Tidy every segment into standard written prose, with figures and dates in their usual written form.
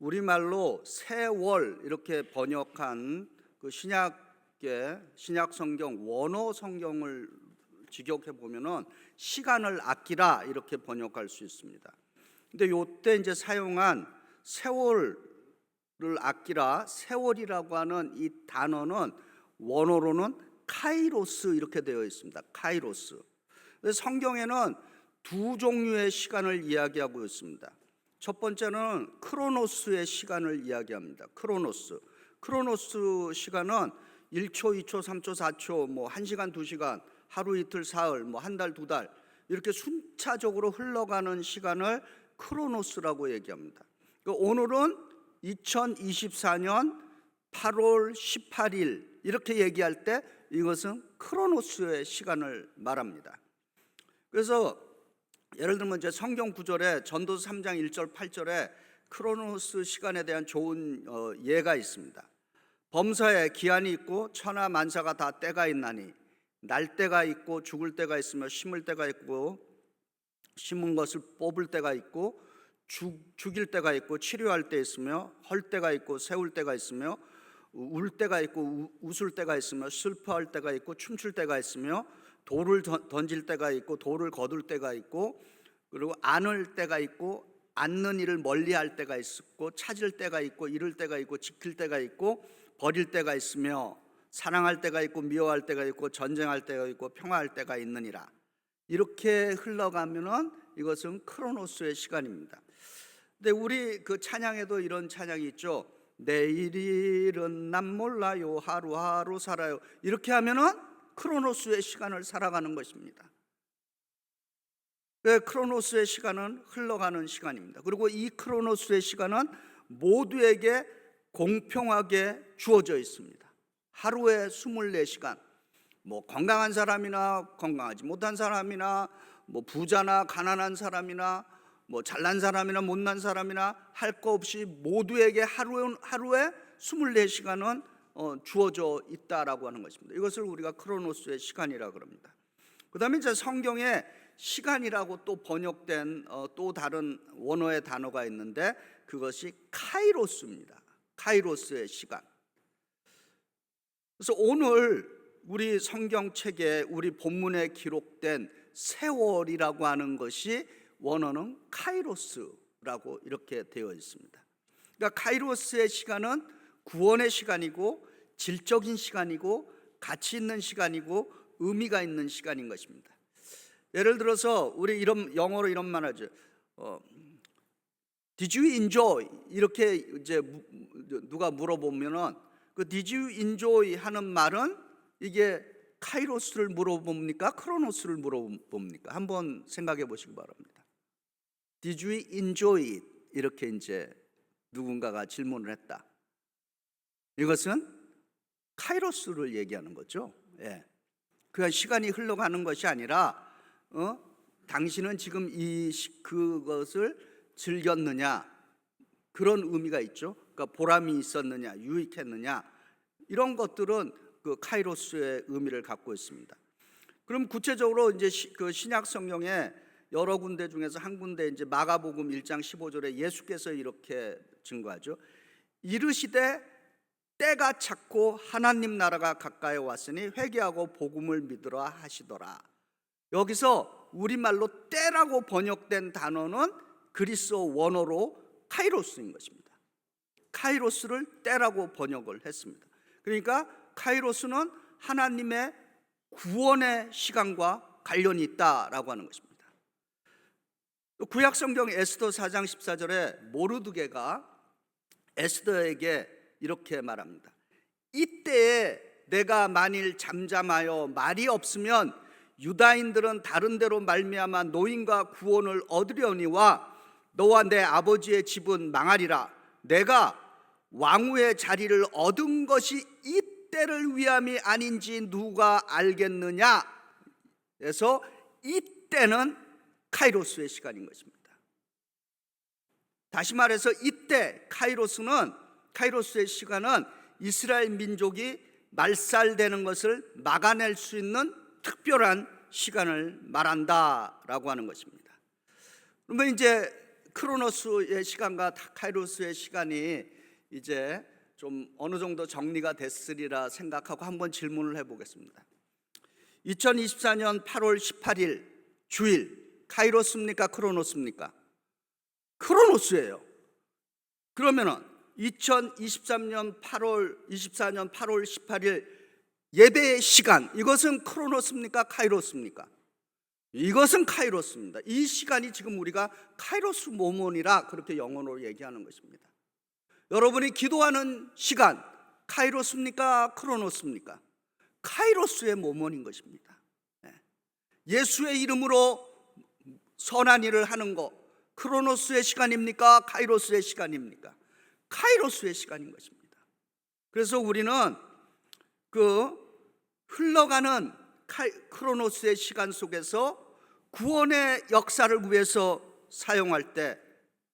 우리말로 세월 이렇게 번역한 그 신약 성경 원어 성경을 직역해 보면은 시간을 아끼라 이렇게 번역할 수 있습니다. 근데 요때 이제 사용한 세월을 아끼라, 세월이라고 하는 이 단어는 원어로는 카이로스 이렇게 되어 있습니다. 카이로스. 성경에는 두 종류의 시간을 이야기하고 있습니다. 첫 번째는 크로노스의 시간을 이야기합니다. 크로노스 시간은 1초, 2초, 3초, 4초, 뭐 1시간, 2시간, 하루, 이틀, 사흘, 뭐 한 달, 두 달 이렇게 순차적으로 흘러가는 시간을 크로노스라고 얘기합니다. 오늘은 2024년 8월 18일 이렇게 얘기할 때 이것은 크로노스의 시간을 말합니다. 그래서 예를 들면 이제 성경 구절에 전도서 3장 1절 8절에 크로노스 시간에 대한 좋은 예가 있습니다. 범사에 기한이 있고 천하 만사가 다 때가 있나니 날 때가 있고 죽을 때가 있으며 심을 때가 있고 심은 것을 뽑을 때가 있고 죽일 때가 있고 치료할 때 있으며 헐 때가 있고 세울 때가 있으며 울 때가 있고 웃을 때가 있으며 슬퍼할 때가 있고 춤출 때가 있으며 돌을 던질 때가 있고 돌을 거둘 때가 있고 그리고 안을 때가 있고 앉는 일을 멀리할 때가 있고 찾을 때가 있고 잃을 때가 있고 지킬 때가 있고 버릴 때가 있으며 사랑할 때가 있고 미워할 때가 있고 전쟁할 때가 있고 평화할 때가 있느니라. 이렇게 흘러가면은 이것은 크로노스의 시간입니다. 근데 우리 그 찬양에도 이런 찬양이 있죠. 내일일은 난 몰라요 하루하루 살아요. 이렇게 하면은 크로노스의 시간을 살아가는 것입니다. 크로노스의 시간은 흘러가는 시간입니다. 그리고 이 크로노스의 시간은 모두에게 공평하게 주어져 있습니다. 하루에 24시간, 뭐 건강한 사람이나 건강하지 못한 사람이나 뭐 부자나 가난한 사람이나 뭐 잘난 사람이나 못난 사람이나 할 거 없이 모두에게 하루에 24시간은 주어져 있다라고 하는 것입니다. 이것을 우리가 크로노스의 시간이라고 합니다. 그 다음에 이제 성경에 시간이라고 또 번역된 또 다른 원어의 단어가 있는데 그것이 카이로스입니다. 카이로스의 시간. 그래서 오늘 우리 성경책에 우리 본문에 기록된 세월이라고 하는 것이 원어는 카이로스라고 이렇게 되어 있습니다. 그러니까 카이로스의 시간은 구원의 시간이고 질적인 시간이고 가치 있는 시간이고 의미가 있는 시간인 것입니다. 예를 들어서 우리 영어로 이런 말 하죠. Did you enjoy? 이렇게 이제 누가 물어보면은 그 Did you enjoy 하는 말은 이게 카이로스를 물어봅니까? 크로노스를 물어봅니까? 한번 생각해 보시기 바랍니다. Did you enjoy it? 이렇게 이제 누군가가 질문을 했다. 이것은 카이로스를 얘기하는 거죠. 예. 그 시간이 흘러가는 것이 아니라 당신은 지금 그것을 즐겼느냐 그런 의미가 있죠. 그러니까 보람이 있었느냐 유익했느냐 이런 것들은 그 카이로스의 의미를 갖고 있습니다. 그럼 구체적으로 이제 그 신약 성경에 여러 군데 중에서 한 군데 이제 마가복음 1장 15절에 예수께서 이렇게 증거하죠. 이르시되 때가 찼고 하나님 나라가 가까이 왔으니 회개하고 복음을 믿으라 하시더라. 여기서 우리말로 때라고 번역된 단어는 그리스어 원어로 카이로스인 것입니다. 카이로스를 때라고 번역을 했습니다. 그러니까 카이로스는 하나님의 구원의 시간과 관련이 있다라고 하는 것입니다. 구약 성경 에스더 4장 14절에 모르드게가 에스더에게 이렇게 말합니다. 이때에 내가 만일 잠잠하여 말이 없으면 유다인들은 다른 데로 말미암아 노임과 구원을 얻으려니와 너와 내 아버지의 집은 망하리라. 내가 왕후의 자리를 얻은 것이 이때를 위함이 아닌지 누가 알겠느냐. 그래서 이때는 카이로스의 시간인 것입니다. 다시 말해서 이때 카이로스의 시간은 이스라엘 민족이 말살되는 것을 막아낼 수 있는 특별한 시간을 말한다라고 하는 것입니다. 그러면 이제 크로노스의 시간과 카이로스의 시간이 이제 좀 어느 정도 정리가 됐으리라 생각하고 한번 질문을 해보겠습니다. 2024년 8월 18일 주일 카이로스입니까? 크로노스입니까? 크로노스예요. 그러면은 2024년 8월 18일 예배의 시간, 이것은 크로노스입니까? 카이로스입니까? 이것은 카이로스입니다. 이 시간이 지금 우리가 카이로스 모멘이라 그렇게 영어로 얘기하는 것입니다. 여러분이 기도하는 시간 카이로스입니까? 크로노스입니까? 카이로스의 모멘인 것입니다. 예수의 이름으로 선한 일을 하는 것, 크로노스의 시간입니까? 카이로스의 시간입니까? 카이로스의 시간인 것입니다. 그래서 우리는 그 흘러가는 크로노스의 시간 속에서 구원의 역사를 위해서 사용할 때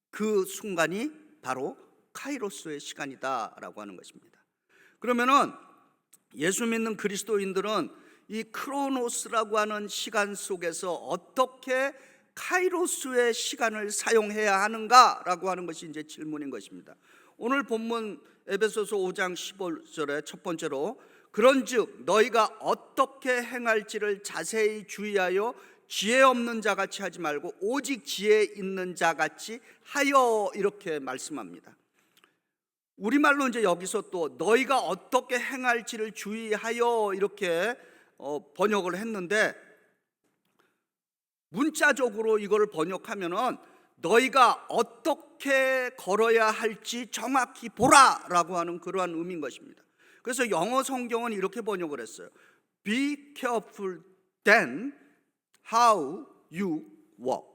그 순간이 바로 카이로스의 시간이다라고 하는 것입니다. 그러면은 예수 믿는 그리스도인들은 이 크로노스라고 하는 시간 속에서 어떻게 카이로스의 시간을 사용해야 하는가라고 하는 것이 이제 질문인 것입니다. 오늘 본문 에베소서 5장 15절에 첫 번째로 그런즉 너희가 어떻게 행할지를 자세히 주의하여 지혜 없는 자같이 하지 말고 오직 지혜 있는 자같이 하여, 이렇게 말씀합니다. 우리말로 이제 여기서 또 너희가 어떻게 행할지를 주의하여 이렇게 번역을 했는데, 문자적으로 이걸 번역하면은 너희가 어떻게 걸어야 할지 정확히 보라라고 하는 그러한 의미인 것입니다. 그래서 영어 성경은 이렇게 번역을 했어요. Be careful then how you walk.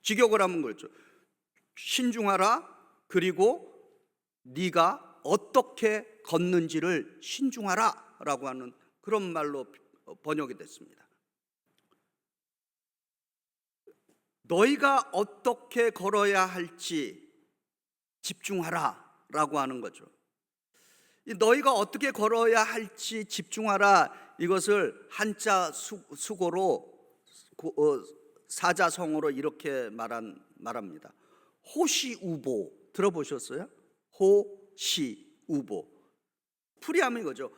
직역을 하면 그렇죠. 신중하라, 그리고 네가 어떻게 걷는지를 신중하라 라고 하는 그런 말로 번역이 됐습니다. 너희가 어떻게 걸어야 할지 집중하라 라고 하는 거죠. 너희가 어떻게 걸어야 할지 집중하라, 이것을 한자 수고로 사자성어로 이렇게 말합니다. 호시우보 들어보셨어요? 호시우보. 풀이하면 이거죠.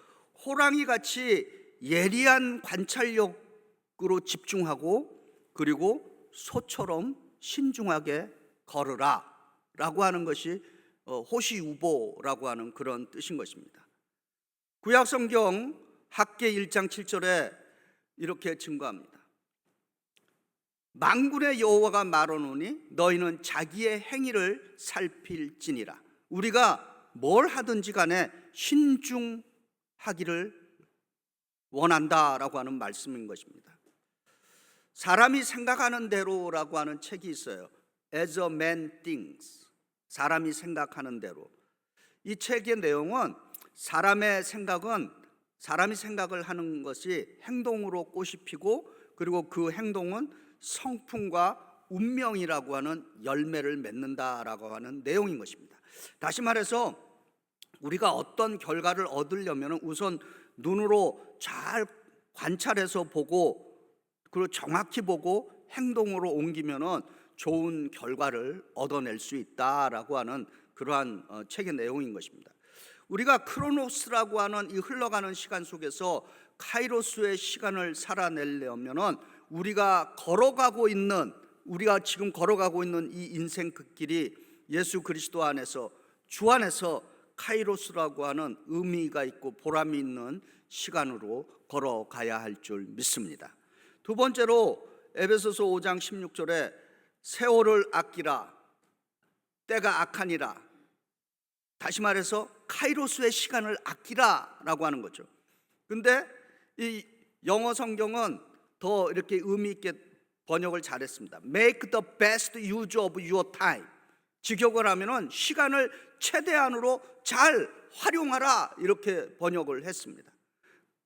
호랑이 같이 예리한 관찰력으로 집중하고 그리고 소처럼 신중하게 걸으라 라고 하는 것이 호시우보라고 하는 그런 뜻인 것입니다. 구약성경 학개 1장 7절에 이렇게 증거합니다. 만군의 여호와가 말하노니 너희는 자기의 행위를 살필지니라. 우리가 뭘 하든지 간에 신중하기를 원한다라고 하는 말씀인 것입니다. 사람이 생각하는 대로라고 하는 책이 있어요. As a man thinks. 사람이 생각하는 대로. 이 책의 내용은 사람이 생각을 하는 것이 행동으로 꽃이 피고 그리고 그 행동은 성품과 운명이라고 하는 열매를 맺는다라고 하는 내용인 것입니다. 다시 말해서 우리가 어떤 결과를 얻으려면 우선 눈으로 잘 관찰해서 보고 그리고 정확히 보고 행동으로 옮기면 좋은 결과를 얻어낼 수 있다라고 하는 그러한 책의 내용인 것입니다. 우리가 크로노스라고 하는 이 흘러가는 시간 속에서 카이로스의 시간을 살아내려면 우리가 지금 걸어가고 있는 이 인생 그 길이 예수 그리스도 안에서 주 안에서 카이로스라고 하는 의미가 있고 보람이 있는 시간으로 걸어가야 할 줄 믿습니다. 두 번째로 에베소서 5장 16절에 세월을 아끼라, 때가 악하니라. 다시 말해서 카이로스의 시간을 아끼라라고 하는 거죠. 근데 이 영어 성경은 더 이렇게 의미 있게 번역을 잘했습니다. Make the best use of your time. 직역을 하면은 시간을 최대한으로 잘 활용하라, 이렇게 번역을 했습니다.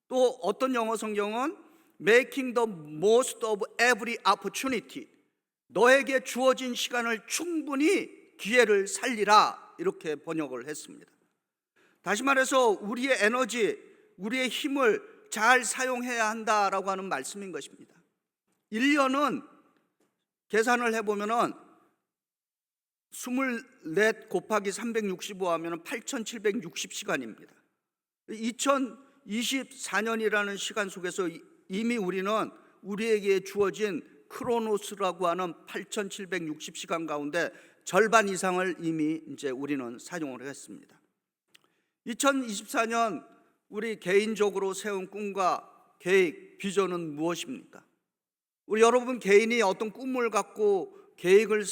또 어떤 영어 성경은 Making the most of every opportunity. 너에게 주어진 시간을 충분히 기회를 살리라, 이렇게 번역을 했습니다. 다시 말해서 우리의 에너지, 우리의 힘을 잘 사용해야 한다라고 하는 말씀인 것입니다. 1년은 계산을 해보면 24 곱하기 365 하면 8,760시간입니다. 2024년이라는 시간 속에서 이미 우리는 우리에게 주어진 크로노스라고 하는 8,760시간 가운데 절반 이상을 이미 이제 우리는 사용을 했습니다. 2024년 우리 개인적으로 세운 꿈과 계획, 비전은 무엇입니까? 우리 여러분 개인이 어떤 꿈을 갖고 계획을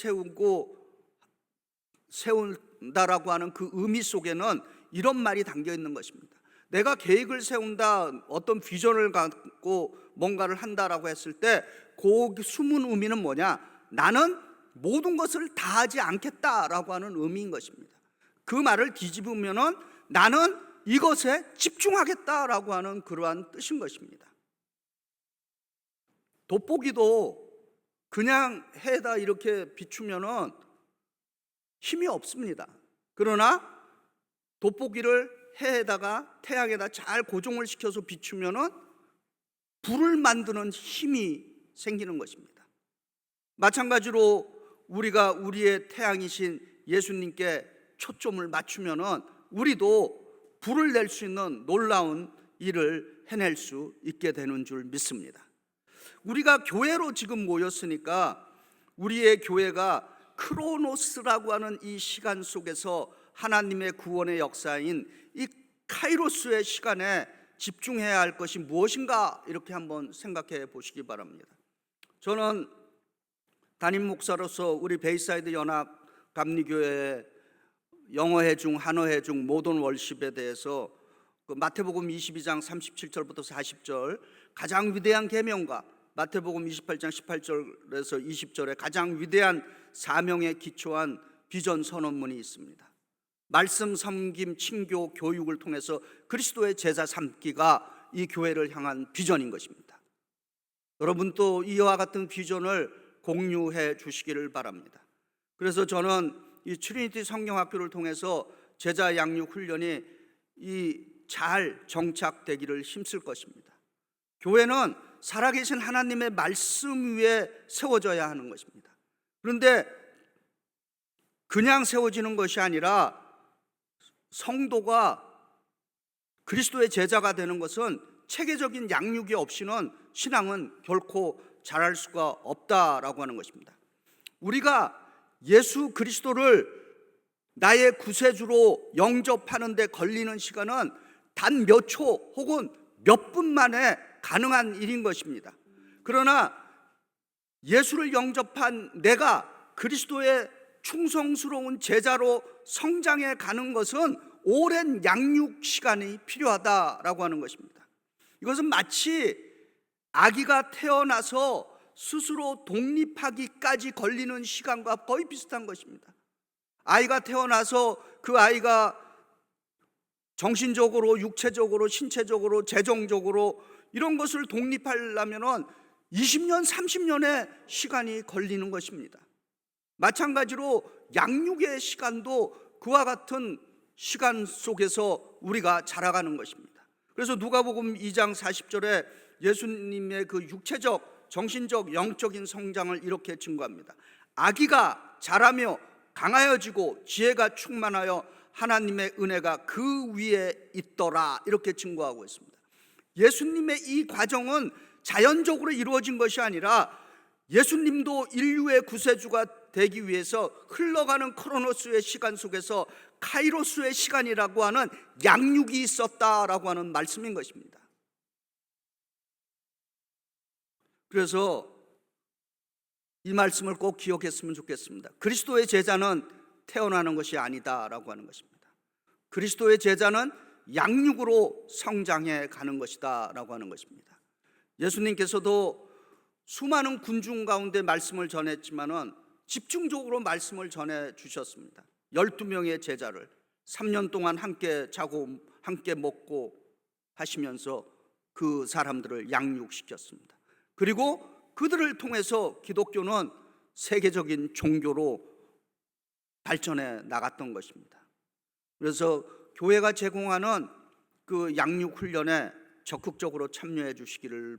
세운다라고 하는 그 의미 속에는 이런 말이 담겨 있는 것입니다. 내가 계획을 세운다, 어떤 비전을 갖고 뭔가를 한다라고 했을 때 그 숨은 의미는 뭐냐? 나는 모든 것을 다 하지 않겠다라고 하는 의미인 것입니다. 그 말을 뒤집으면은 나는 이것에 집중하겠다라고 하는 그러한 뜻인 것입니다. 돋보기도 그냥 해에다 이렇게 비추면은 힘이 없습니다. 그러나 돋보기를 해에다가 태양에다 잘 고정을 시켜서 비추면은 불을 만드는 힘이 생기는 것입니다. 마찬가지로 우리가 우리의 태양이신 예수님께 초점을 맞추면은 우리도 불을 낼 수 있는 놀라운 일을 해낼 수 있게 되는 줄 믿습니다. 우리가 교회로 지금 모였으니까 우리의 교회가 크로노스라고 하는 이 시간 속에서 하나님의 구원의 역사인 이 카이로스의 시간에 집중해야 할 것이 무엇인가 이렇게 한번 생각해 보시기 바랍니다. 저는 담임 목사로서 우리 베이사이드 연합 감리교회 영어회 중 한어회 중 모던 월십에 대해서 마태복음 22장 37절부터 40절 가장 위대한 계명과 마태복음 28장 18절에서 20절에 가장 위대한 사명에 기초한 비전 선언문이 있습니다. 말씀, 섬김, 친교, 교육을 통해서 그리스도의 제자 삼기가 이 교회를 향한 비전인 것입니다. 여러분도 이와 같은 비전을 공유해 주시기를 바랍니다. 그래서 저는 이 트리니티 성경학교를 통해서 제자 양육 훈련이 잘 정착되기를 힘쓸 것입니다. 교회는 살아계신 하나님의 말씀 위에 세워져야 하는 것입니다. 그런데 그냥 세워지는 것이 아니라 성도가 그리스도의 제자가 되는 것은 체계적인 양육이 없이는 신앙은 결코 자랄 수가 없다라고 하는 것입니다. 우리가 예수 그리스도를 나의 구세주로 영접하는 데 걸리는 시간은 단 몇 초 혹은 몇 분 만에 가능한 일인 것입니다. 그러나 예수를 영접한 내가 그리스도의 충성스러운 제자로 성장해 가는 것은 오랜 양육 시간이 필요하다라고 하는 것입니다. 이것은 마치 아기가 태어나서 스스로 독립하기까지 걸리는 시간과 거의 비슷한 것입니다. 아이가 태어나서 그 아이가 정신적으로, 육체적으로, 신체적으로, 재정적으로 이런 것을 독립하려면 20년, 30년의 시간이 걸리는 것입니다. 마찬가지로 양육의 시간도 그와 같은 시간 속에서 우리가 자라가는 것입니다. 그래서 누가복음 2장 40절에 예수님의 그 육체적, 정신적, 영적인 성장을 이렇게 증거합니다. 아기가 자라며 강하여지고 지혜가 충만하여 하나님의 은혜가 그 위에 있더라 이렇게 증거하고 있습니다. 예수님의 이 과정은 자연적으로 이루어진 것이 아니라 예수님도 인류의 구세주가 되기 위해서 흘러가는 크로노스의 시간 속에서 카이로스의 시간이라고 하는 양육이 있었다라고 하는 말씀인 것입니다. 그래서 이 말씀을 꼭 기억했으면 좋겠습니다. 그리스도의 제자는 태어나는 것이 아니다라고 하는 것입니다. 그리스도의 제자는 양육으로 성장해 가는 것이다라고 하는 것입니다. 예수님께서도 수많은 군중 가운데 말씀을 전했지만은 집중적으로 말씀을 전해 주셨습니다. 12명의 제자를 3년 동안 함께 자고 함께 먹고 하시면서 그 사람들을 양육시켰습니다. 그리고 그들을 통해서 기독교는 세계적인 종교로 발전해 나갔던 것입니다. 그래서 교회가 제공하는 그 양육 훈련에 적극적으로 참여해 주시기를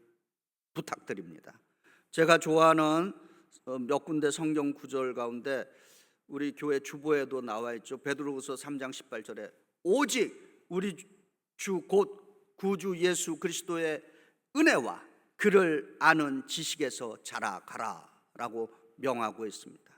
부탁드립니다. 제가 좋아하는 몇 군데 성경 구절 가운데 우리 교회 주보에도 나와 있죠. 베드로후서 3장 18절에 오직 우리 주 곧 구주 예수 그리스도의 은혜와 그를 아는 지식에서 자라가라라고 명하고 있습니다.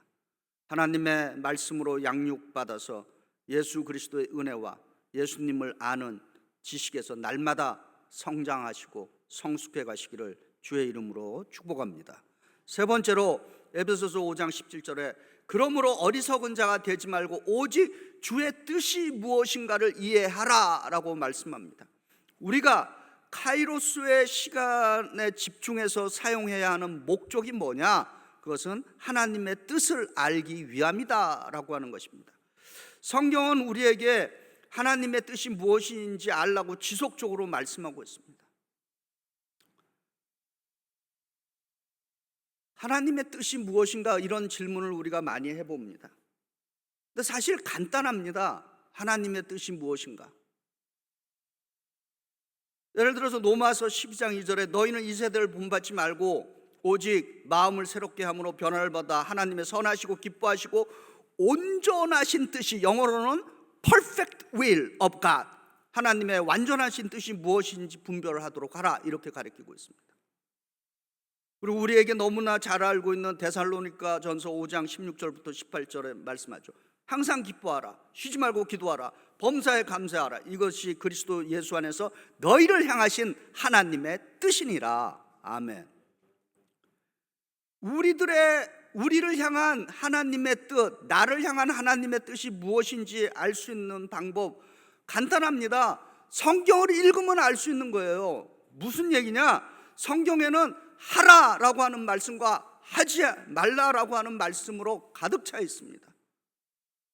하나님의 말씀으로 양육받아서 예수 그리스도의 은혜와 예수님을 아는 지식에서 날마다 성장하시고 성숙해 가시기를 주의 이름으로 축복합니다. 세 번째로 에베소서 5장 17절에 그러므로 어리석은 자가 되지 말고 오직 주의 뜻이 무엇인가를 이해하라라고 말씀합니다. 우리가 카이로스의 시간에 집중해서 사용해야 하는 목적이 뭐냐? 그것은 하나님의 뜻을 알기 위함이다라고 하는 것입니다. 성경은 우리에게 하나님의 뜻이 무엇인지 알라고 지속적으로 말씀하고 있습니다. 하나님의 뜻이 무엇인가 이런 질문을 우리가 많이 해봅니다. 근데 사실 간단합니다. 하나님의 뜻이 무엇인가? 예를 들어서 로마서 12장 2절에 너희는 이 세대를 본받지 말고 오직 마음을 새롭게 함으로 변화를 받아 하나님의 선하시고 기뻐하시고 온전하신 뜻이, 영어로는 perfect will of God, 하나님의 완전하신 뜻이 무엇인지 분별을 하도록 하라, 이렇게 가르치고 있습니다. 그리고 우리에게 너무나 잘 알고 있는 데살로니가 전서 5장 16절부터 18절에 말씀하죠. 항상 기뻐하라, 쉬지 말고 기도하라, 범사에 감사하라, 이것이 그리스도 예수 안에서 너희를 향하신 하나님의 뜻이니라. 아멘. 우리를 향한 하나님의 뜻, 나를 향한 하나님의 뜻이 무엇인지 알 수 있는 방법 간단합니다. 성경을 읽으면 알 수 있는 거예요. 무슨 얘기냐? 성경에는 하라라고 하는 말씀과 하지 말라라고 하는 말씀으로 가득 차 있습니다.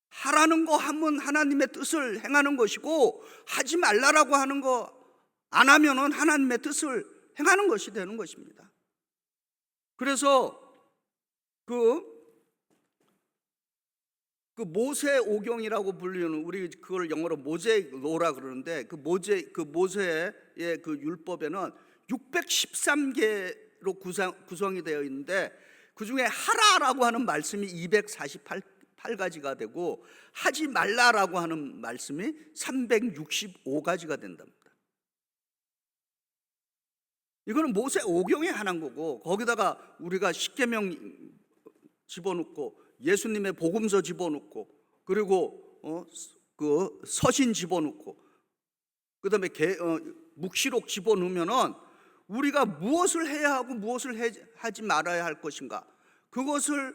하라는 거 하면 하나님의 뜻을 행하는 것이고, 하지 말라라고 하는 거 안 하면은 하나님의 뜻을 행하는 것이 되는 것입니다. 그래서 그 모세오경이라고 불리는, 우리 그걸 영어로 모세로라 그러는데, 그 모세의 그 율법에는 613개로 구성이 되어 있는데 그 중에 하라라고 하는 말씀이 248가지가 되고 하지 말라라고 하는 말씀이 365가지가 된답니다. 이거는 모세오경에 한한 거고, 거기다가 우리가 십계명 집어넣고 예수님의 복음서 집어넣고, 그리고 그 서신 집어넣고, 그다음에 묵시록 집어넣으면은 우리가 무엇을 해야 하고 무엇을 하지 말아야 할 것인가, 그것을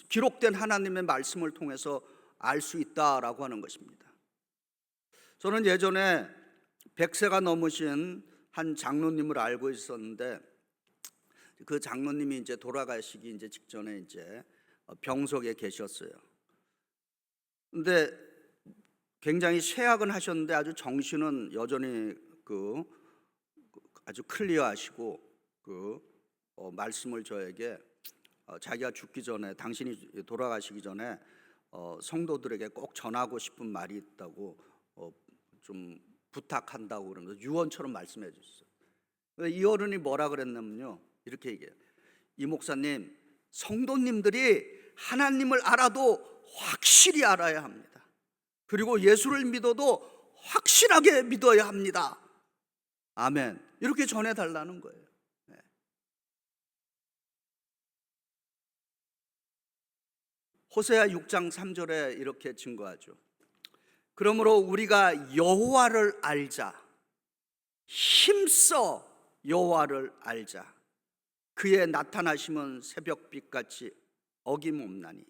기록된 하나님의 말씀을 통해서 알 수 있다라고 하는 것입니다. 저는 예전에 100세가 넘으신 한 장로님을 알고 있었는데, 그 장로님이 이제 돌아가시기 이제 직전에 이제 병석에 계셨어요. 근데 굉장히 쇠약은 하셨는데 아주 정신은 여전히 아주 클리어하시고, 말씀을 저에게 자기가 죽기 전에, 당신이 돌아가시기 전에 성도들에게 꼭 전하고 싶은 말이 있다고 좀 부탁한다고 그러면서 유언처럼 말씀해 주셨어요. 이 어른이 뭐라 그랬냐면요, 이렇게 얘기해요. 이 목사님, 성도님들이 하나님을 알아도 확실히 알아야 합니다. 그리고 예수를 믿어도 확실하게 믿어야 합니다. 아멘. 이렇게 전해달라는 거예요. 네. 호세아 6장 3절에 이렇게 증거하죠. 그러므로 우리가 여호와를 알자, 힘써 여호와를 알자. 그의 나타나심은 새벽빛같이 어김없나니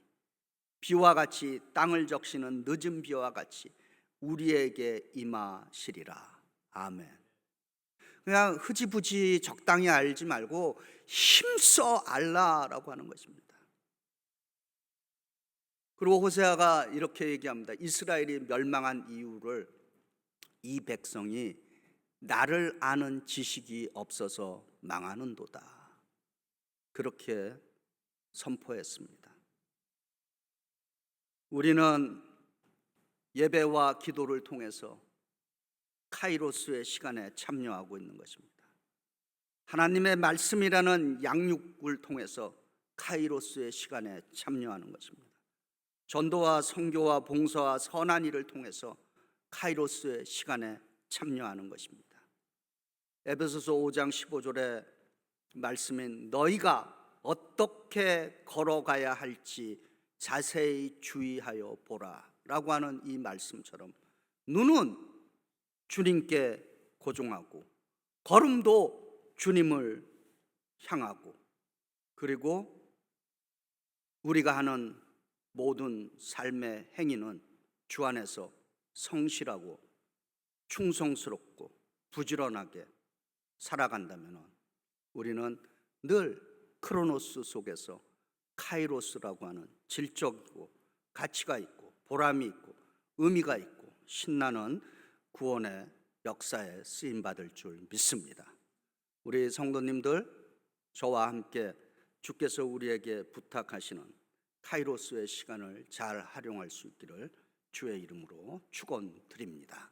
비와 같이 땅을 적시는 늦은 비와 같이 우리에게 임하시리라. 아멘. 그냥 흐지부지 적당히 알지 말고 힘써 알라라고 하는 것입니다. 그리고 호세아가 이렇게 얘기합니다. 이스라엘이 멸망한 이유를 이 백성이 나를 아는 지식이 없어서 망하는도다, 그렇게 선포했습니다. 우리는 예배와 기도를 통해서 카이로스의 시간에 참여하고 있는 것입니다. 하나님의 말씀이라는 양육을 통해서 카이로스의 시간에 참여하는 것입니다. 전도와 선교와 봉사와 선한 일을 통해서 카이로스의 시간에 참여하는 것입니다. 에베소서 5장 15절의 말씀인 너희가 어떻게 걸어가야 할지 자세히 주의하여 보라 라고 하는 이 말씀처럼 눈은 주님께 고정하고 걸음도 주님을 향하고 그리고 우리가 하는 모든 삶의 행위는 주 안에서 성실하고 충성스럽고 부지런하게 살아간다면 우리는 늘 크로노스 속에서 카이로스라고 하는 질적이고 가치가 있고 보람이 있고 의미가 있고 신나는 구원의 역사에 쓰임받을 줄 믿습니다. 우리 성도님들, 저와 함께 주께서 우리에게 부탁하시는 카이로스의 시간을 잘 활용할 수 있기를 주의 이름으로 축원드립니다.